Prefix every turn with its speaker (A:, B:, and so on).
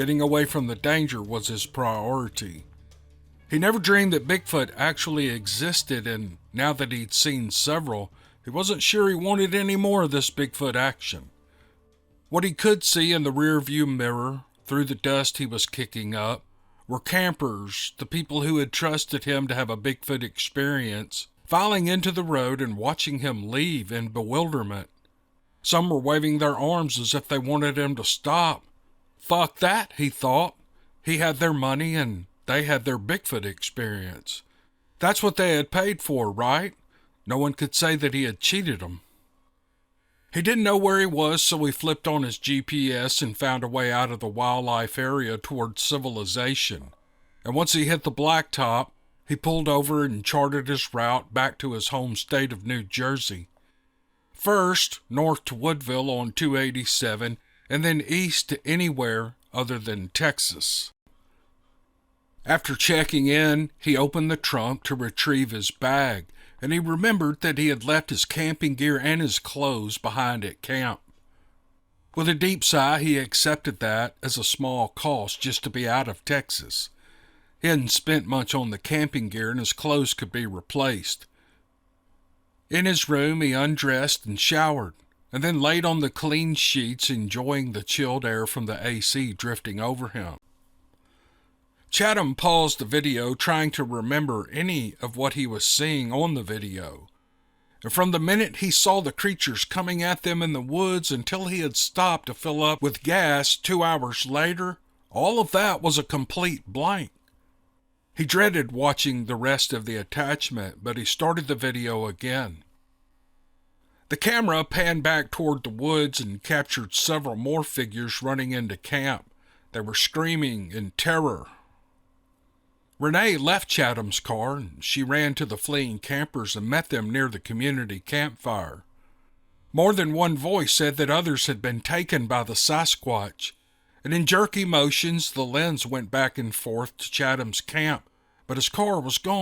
A: Getting away from the danger was his priority. He never dreamed that Bigfoot actually existed, and now that he'd seen several, he wasn't sure he wanted any more of this Bigfoot action. What he could see in the rearview mirror, through the dust he was kicking up, were campers, the people who had trusted him to have a Bigfoot experience, filing into the road and watching him leave in bewilderment. Some were waving their arms as if they wanted him to stop. Fuck that, he thought. He had their money and they had their Bigfoot experience. That's what they had paid for, right? No one could say that he had cheated them. He didn't know where he was, so he flipped on his GPS and found a way out of the wildlife area towards civilization. And once he hit the blacktop, he pulled over and charted his route back to his home state of New Jersey. First, north to Woodville on 287, and then east to anywhere other than Texas. After checking in, he opened the trunk to retrieve his bag, and he remembered that he had left his camping gear and his clothes behind at camp. With a deep sigh, he accepted that as a small cost just to be out of Texas. He hadn't spent much on the camping gear, and his clothes could be replaced. In his room, he undressed and showered, and then laid on the clean sheets, enjoying the chilled air from the AC drifting over him. Chatham paused the video, trying to remember any of what he was seeing on the video. And from the minute he saw the creatures coming at them in the woods until he had stopped to fill up with gas 2 hours later, all of that was a complete blank. He dreaded watching the rest of the attachment, but he started the video again. The camera panned back toward the woods and captured several more figures running into camp. They were screaming in terror. Renee left Chatham's car, and she ran to the fleeing campers and met them near the community campfire. More than one voice said that others had been taken by the Sasquatch, and in jerky motions the lens went back and forth to Chatham's camp, but his car was gone.